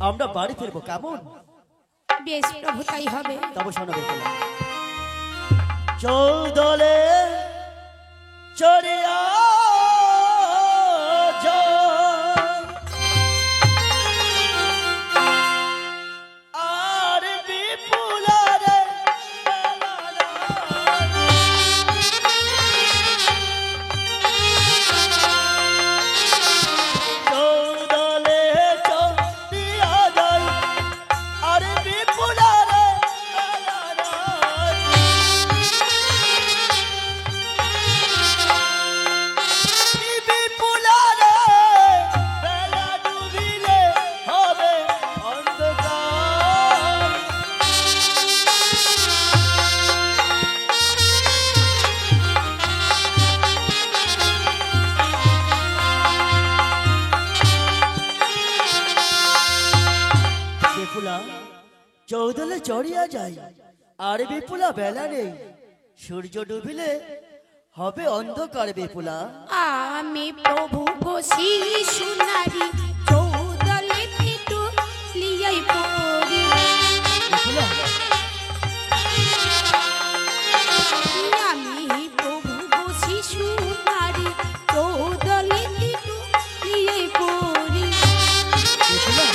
আমরা বাড়ি ফিরবো, কেমন? বেশ প্রভু, তাই হবে। তবে শোনো বেহুলা, চৌদলে চড়িয়া চৌদলে চড়িয়া যাই, আর বিপুলা বেলা নেই, সূর্য ডুবিলে হবে অন্ধকার। বিপুলা আমি প্রভু বসি সোনারি, চৌদলে পিটু লিয়াই পড়ি। বিপুলা আমি প্রভু বসি সোনারি, চৌদলে পিটু লিয়াই পড়ি। বিপুলা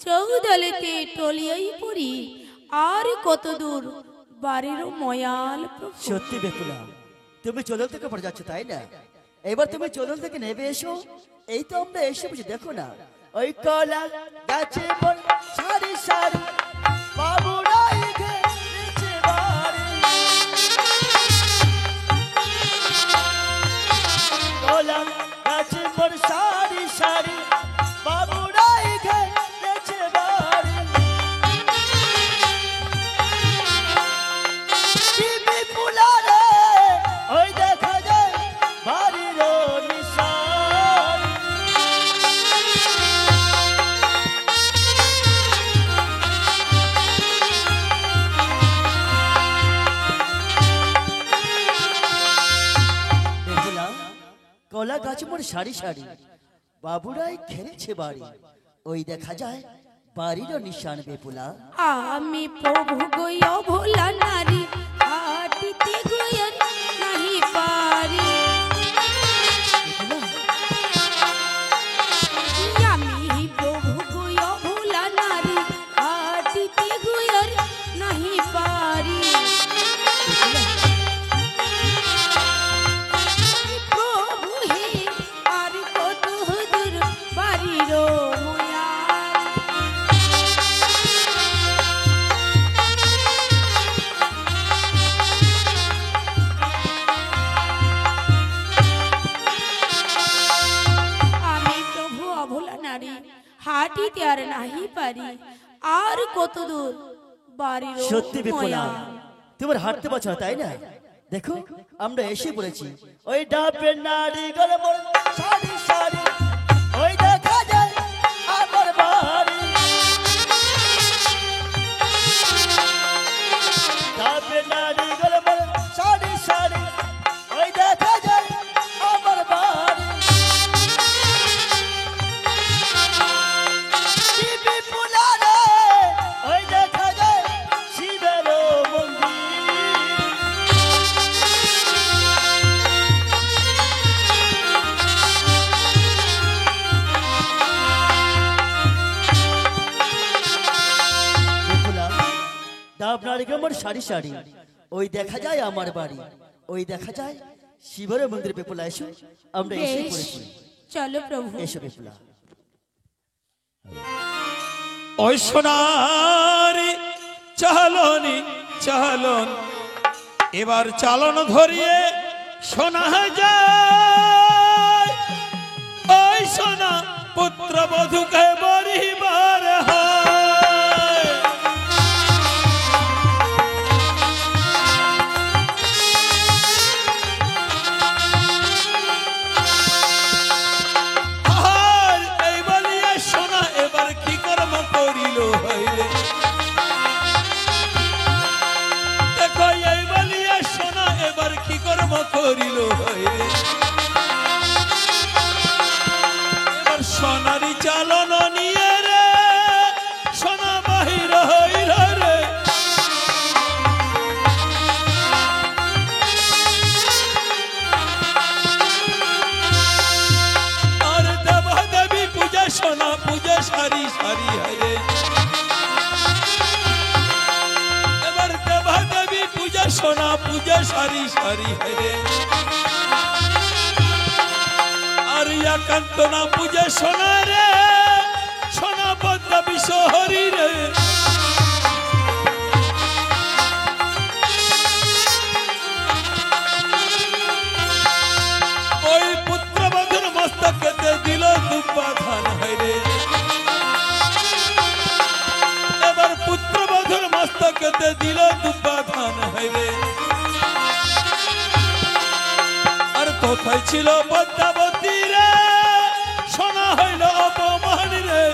চৌদলেতে টলিয়াই পড়ি, আর কত দূর বাড়ির ময়াল। সত্যি বেপুলা, তুমি চলল থেকে পড়ে যাচ্ছ, তাই না? এবার তুমি চলল থেকে নেবে এসো। এই তো আমরা এসে বুঝি, দেখো না, ওই কলা গাছে সারি সারি বাবুরাই ঘেরেছে বাড়ি। কলা গাছে সারি সারি বাবুরাই ঘেরেছে বাড়ি। কি বিপুলা রে, ওই দেখা যায় বাড়ির নিশান। বেহুলা, কলা গাছ মোর সারি সারি বাবুরাই খেলেছে বাড়ি, ওই দেখা যায় বাড়িরও নিশান। বেপুলা আমি প্রভু গয় ভোলা নারী, হাটিতে গয়ার নাহি পারি। আমি প্রভু গয় ভোলা নারী, হাটিতে গয়ার নাহি পারি। প্রভু হে, আর কত দূর বাড়ির ময়াল। আমি প্রভু অভোলা নারী, হাটিতে আর নাহি পারি, আর কত দূর বাড়ির সত্যি বিপুলা, ময়াল। তোমার হাঁটতে পারছো না, তাই না? দেখো আমরা এসে পড়েছি, ওই ডাবের নারী গলে মোর সারি সারি, ওই দেখা যায় আমার বাড়ি। ডাবের নারী গলে মোর সারি সারি, ওই দেখা যায় আমার বাড়ি। কি বিপুলা রে, ওই দেখা যায় শিবের মন্দির। আপনার আমার সারি সারি, ওই দেখা যায় আমার বাড়ি, ওই দেখা যায় শিবের মন্দির। বেপুলা এসো, আমরা এসে বেশ, পড়েছি। চলো প্রভু। এসো বেপুলা। ওই সোনারি চালনি চালন, এবার চালন ধরিয়ে শোনা যায়, ওই সোনা পুত্র বধূকে বরিবার হয়। করিল হইরে এবার সোনারি চালন নিয়ে রে সোনা বাহির হইল রে আর দেবা দেবী পূজা সোনা পূজা সারি সারি হইরে এবার দেবা দেবী পূজা সোনা পূজা সারি সারি হইরে আর একান্ত না পূজা সোনা রে সোনা পদ্মা বিশহরি রে ওই পুত্রবধূর মস্তকেতে দিল দুব্বা ধান হইরে এবার পুত্রবধূর মস্তকেতে দিল দুব্বা ধান হইরে আর কোথায় ছিল পদ্মাবতী রে সোনা হইল অপমান রে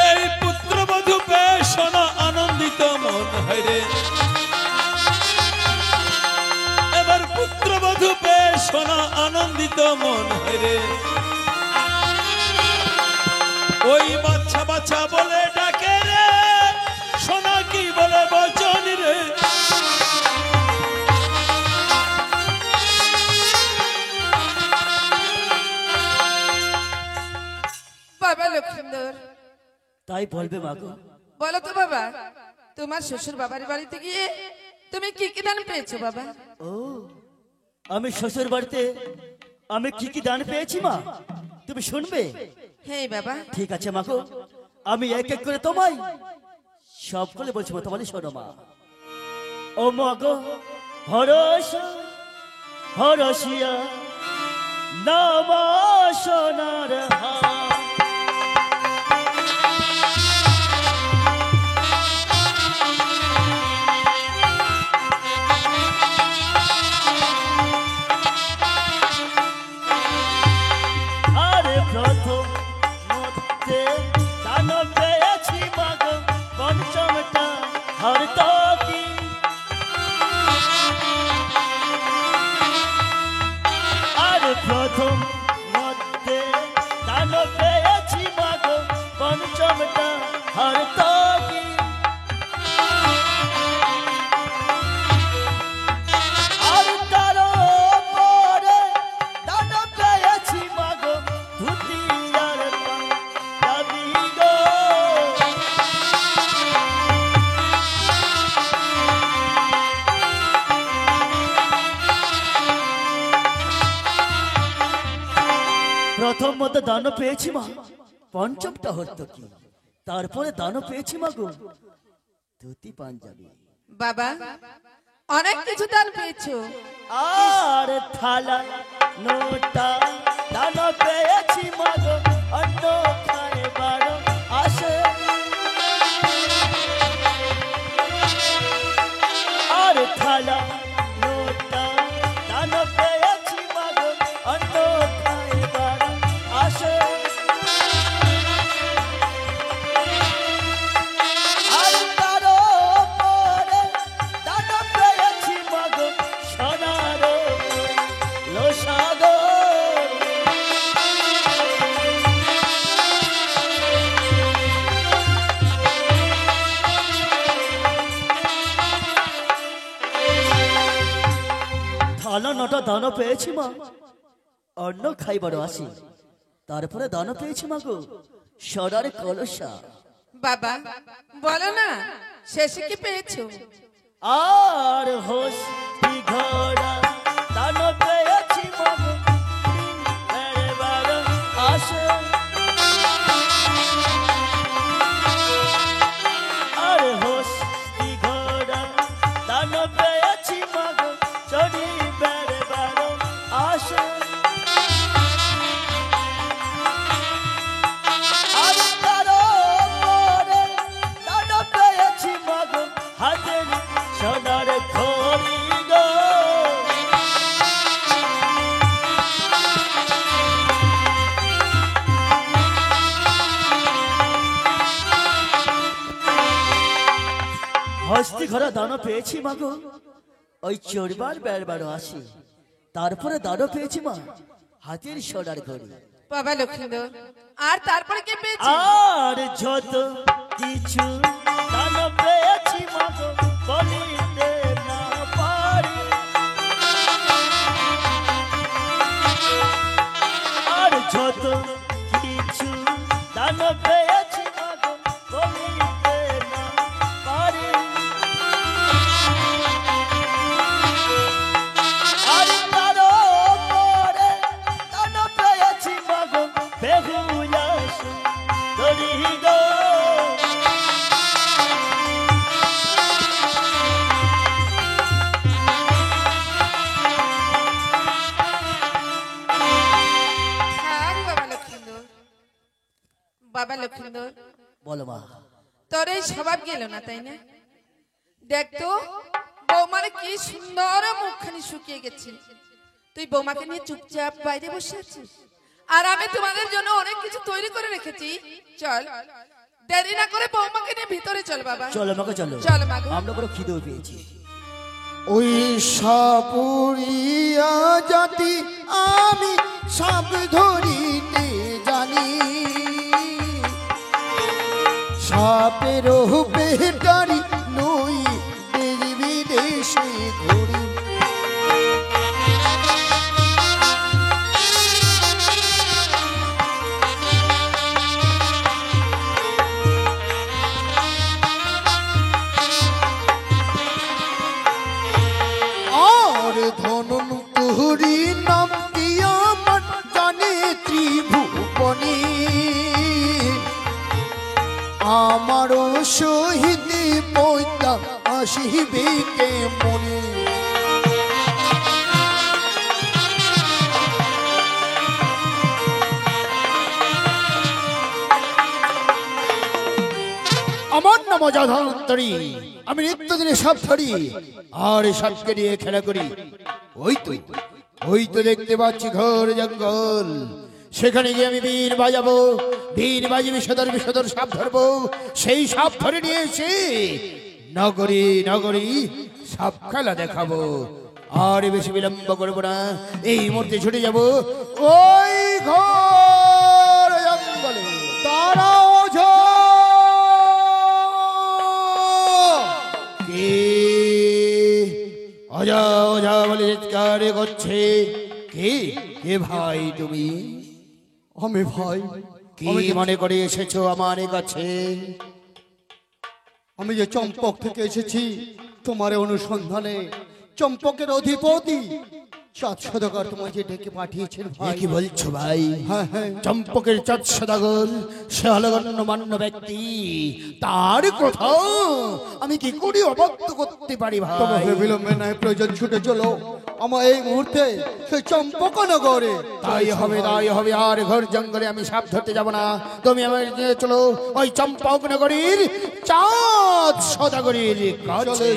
এই পুত্রবধূ পেয়ে সোনা আনন্দিত মন হইরে এবার পুত্রবধূ পেয়ে সোনা আনন্দিত মন হইরে ওই বাচ্চা বাচ্চা বলে ডাকে রে সোনা কি বলে বচন রে বাবা লক্ষিন্দর, তাই বলবে মাগো। বলো তো বাবা, তোমার শ্বশুর বাবার বাড়িতে গিয়ে তুমি কি কি দান পেয়েছো বাবা? ও, আমি শ্বশুর বাড়িতে আমি কি কি দান পেয়েছি মা তুমি শুনবে? হ্যাঁ বাবা। ঠিক আছে মাগো, আমি এক এক করে তোমায় সবগুলো বলছি মা, তোমার শোনো মা। ও মাগো ভরসা ভরসিয়া নামা সোনার হার আরে প্রথম মধ্যে দান পেয়েছি মাগো পঞ্চমটা হর কি আরে প্রথম মধ্যে দান পেয়েছি মাগো পঞ্চমটা হর কি আর তার পরে দান পেয়েছি মাগো ধুতি আর পাঞ্জাবি গো প্রথম মধ্যে দান পেয়েছি মা পঞ্চমটা হতো কি, তারপরে দান পেয়েছি মাগো ধুতি পাঞ্জাবি। বাবা অনেক কিছু দান পেয়েছো। আর থালা নোটা দান পেয়েছি মাগো অন্য খাইবার আসে। আর থালা নোটা দান পেয়েছি মাগো অন্য খাইবার আসে। আর তার পরে দান পেয়েছি মাগো সোনার লোসাগো। থালা নটা দান পেয়েছি মা অন্য খাইবার আসি, তারপরে দান পেয়েছি মাগো সোনার কলসা। বাবা বলো না শেষে কি পেয়েছো? আর হোস ঘোড়া দান পেয়েছি মাগো বেড়েবার আসে। আর হোস ঘোড়া দান পেয়েছি মাগো চড়ি বেড়েবার আসে। আর তার পরে দান পেয়েছি মাগো হাতের সোনার ঘড়ি গো। হস্তি ঘোড়া দানও পেয়েছি মাগো ওই চড়বার বেড়বারও আসি, তারপরে দানও পেয়েছি মা হাতের সোনার ঘড়ি। বাবা লক্ষ্মীন্দর, আর তারপরে কি পেয়েছি? আর যত কিছু দানও পেয়েছি মাগো বলিতে না পারি, আর যত কিছু দানও পেয়েছি মাগো বলিতে না পারি, আর তারও পরে দানও পেয়েছি মাগো বেহুলা সুন্দরী গো। আর বাবা লক্ষ্মীন্দর, বাবা লক্ষ্মীন্দর, বলো মা। তোর এই স্বভাব গেল না তাই না? দেখ তো বৌমার কি সুন্দর মুখখানি শুকিয়ে গেছে, তুই বৌমাকে নিয়ে চুপচাপ বাইরে বসে আছিস, আর আমি তোমাদের জন্য অনেক কিছু তৈরি করে রেখেছি। চল, দেরি না করে বৌমাকে নিয়ে ভিতরে চল বাবা। চলো মাকে চলো, চল মাগো। আমরা বড় খিদেও পেয়েছি। ওই সাপুরিয়া জাতি আমি সাপ ধরিতে জানি, সাপের পেটারি নই দেশ বিদেশে ঘুরি, আর ধনন্তরী নাম দিয়া আমার জানে ত্রিভুবনী, আমারও শহীদ পয়তা আসিবে কে মনে, আমার নাম অজাধন্তরী, আমি নিত্যদিনে সাপ ধরি আর সাপকে নিয়ে খেলা করি। ওই তো দেখতে পাচ্ছি ঘোর জঙ্গল, সেখানে গিয়ে আমি বীর বাজাবো, বীর বাজি বিষধর বিষধর সাপ ধরবো, সেই সাপ ধরে নিয়ে এসে নগরী নগরী সাপ খেলা দেখাবো। আর বেশি বিলম্ব করবো না, এই মুহূর্তে ছুটে যাব ওই ঘোর জঙ্গলে। তারাও অজা অজা বলে চিৎকার করছে, কে কে ভাই তুমি? আমি ভাই, কি মনে করে এসেছো আমার কাছে? আমি যে চম্পক থেকে এসেছি তোমার অনুসন্ধানে। চম্পকের অধিপতি চাঁদ সদাগর তোমাকে ডেকে পাঠিয়েছেন ভাই। কি বলছো ভাই? হ্যাঁ হ্যাঁ, চম্পকের চাঁদ সদাগর সে হলো গণ্যমান্য ব্যক্তি, তার কথা আমি কি করে অবক্ত করতে পারি ভাই? তোমাকে বিলম্বে নয়, প্রয়োজন ছুটে চলো আমার এই মুহূর্তে সেই চম্পক নগরে। তাই হবে তাই হবে, আর ঘর জঙ্গলে আমি সাপ ধরতে যাব না, তুমি আমার নিয়ে চলো ওই চম্পক নগরীর চাঁদ সদাগরের কাছে।